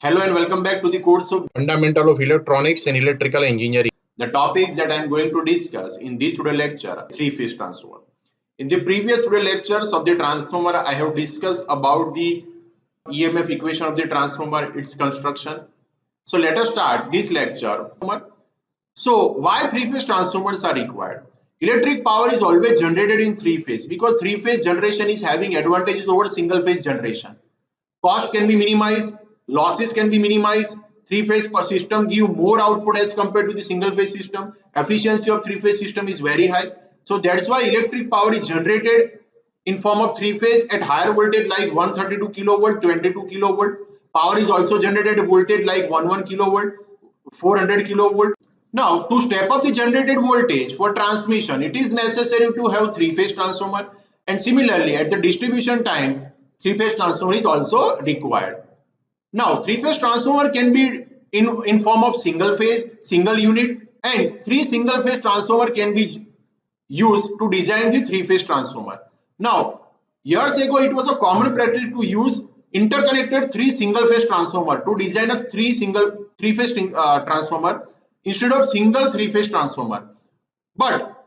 Hello and welcome back to the course of Fundamental of Electronics and Electrical Engineering. The topics that I am going to discuss in this video lecture, three-phase transformer. In the previous video lectures of the transformer, I have discussed about the EMF equation of the transformer, its construction. So let us start this lecture. So why three-phase transformers are required? Electric power is always generated in three-phase because three-phase generation is having advantages over single-phase generation. Cost can be minimized, losses can be minimized, three-phase system give more output as compared to the single-phase system. Efficiency of three-phase system is very high. So that's why electric power is generated in form of three-phase at higher voltage like 132 kilovolt, 22 kilovolt. Power is also generated at voltage like 11 kilovolt, 400 kilovolt. Now, to step up the generated voltage for transmission, it is necessary to have three-phase transformer, and similarly at the distribution time, three-phase transformer is also required. Now, three-phase transformer can be in form of single phase, single unit, and three single-phase transformer can be used to design the three-phase transformer. Now, years ago, it was a common practice to use interconnected three single-phase transformer to design a three-phase transformer instead of single three-phase transformer. But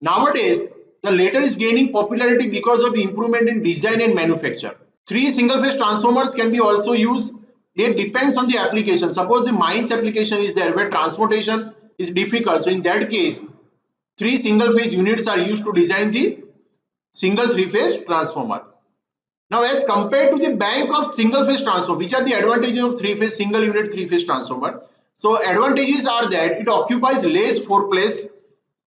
nowadays, the latter is gaining popularity because of improvement in design and manufacture. Three single-phase transformers can be also used. It depends on the application. Suppose the mines application is there where transportation is difficult. So in that case, three single-phase units are used to design the single three-phase transformer. Now, as compared to the bank of single-phase transformer, which are the advantages of three-phase single unit three-phase transformer? So advantages are that it occupies less floor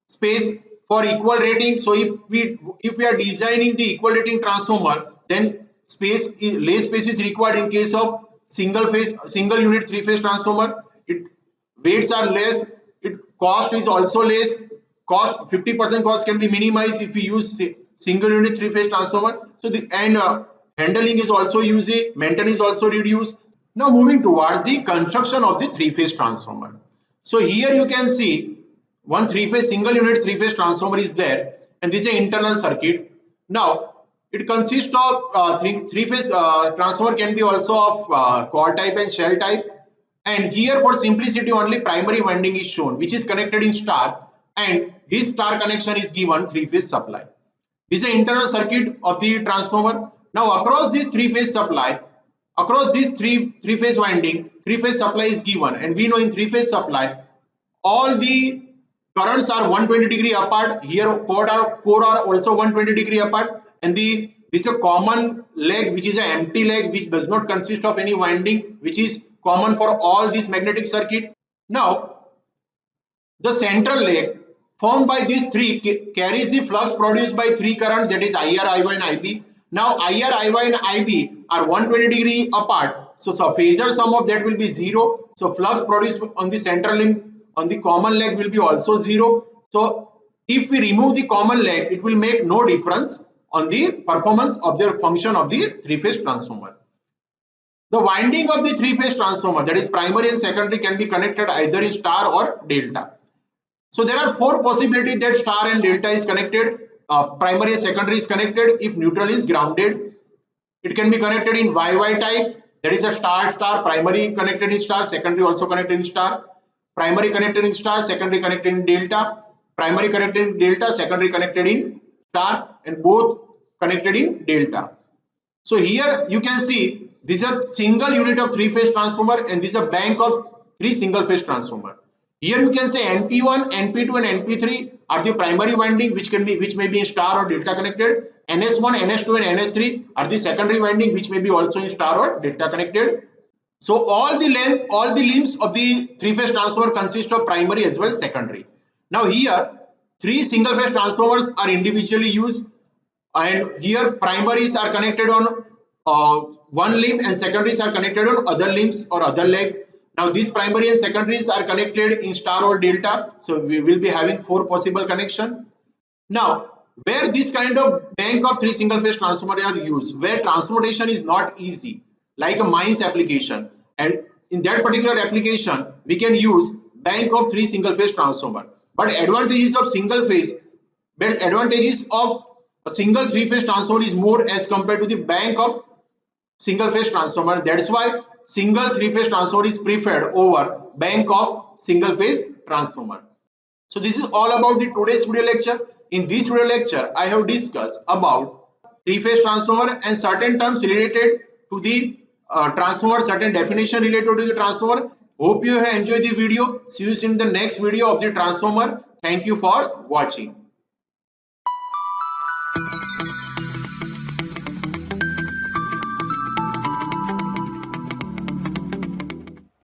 space for equal rating. So if we are designing the equal rating transformer, then less space is required in case of single unit three-phase transformer. Weights are less. Cost is also less. 50% cost can be minimized if we use single unit three-phase transformer. So handling is also easy. Maintenance is also reduced. Now moving towards the construction of the three-phase transformer. So here you can see one single unit three-phase transformer is there, and this is an internal circuit. Now it consists of three-phase transformer can be also of core type and shell type. And here for simplicity only primary winding is shown, which is connected in star, and this star connection is given three-phase supply. This is an internal circuit of the transformer. Now across this three-phase supply, across this three-phase winding, three-phase supply is given, and we know in three-phase supply all the currents are 120 degree apart. Here core are also 120 degree apart, and this is a common leg which is an empty leg which does not consist of any winding, which is common for all this magnetic circuit. Now the central leg formed by these three carries the flux produced by three currents, that is IR, IY and IB. Now IR, IY and IB are 120 degree apart, so phasor sum of that will be 0. So flux produced on the central link on the common leg will be also 0. So if we remove the common leg, it will make no difference on the performance of the function of the three-phase transformer. The winding of the three-phase transformer, that is primary and secondary, can be connected either in star or delta. So there are four possibilities that star and delta is connected. Primary and secondary is connected if neutral is grounded. It can be connected in YY type, that is a star, primary connected in star, secondary also connected in star. Primary connected in star, secondary connected in delta. Primary connected in delta, secondary connected in star, and both connected in delta. So here you can see this is a single unit of three-phase transformer, and this is a bank of three single-phase transformer. Here you can say NP1, NP2 and NP3 are the primary winding which may be in star or delta connected. NS1, NS2 and NS3 are the secondary winding which may be also in star or delta connected. So all the limbs of the three-phase transformer consist of primary as well as secondary. Now here three single-phase transformers are individually used, and here primaries are connected on one limb and secondaries are connected on other limbs or other leg. Now these primary and secondaries are connected in star or delta, so we will be having four possible connection. Now where this kind of bank of three single-phase transformers are used, where transportation is not easy, like a mines application, and in that particular application we can use bank of three single-phase transformer. But advantages of a single three-phase transformer is more as compared to the bank of single-phase transformer. That's why single three-phase transformer is preferred over bank of single-phase transformer. So this is all about the today's video lecture. In this video lecture, I have discussed about three-phase transformer and certain terms related to the transformer, certain definition related to the transformer. Hope you have enjoyed the video. See you in the next video of the transformer. Thank you for watching.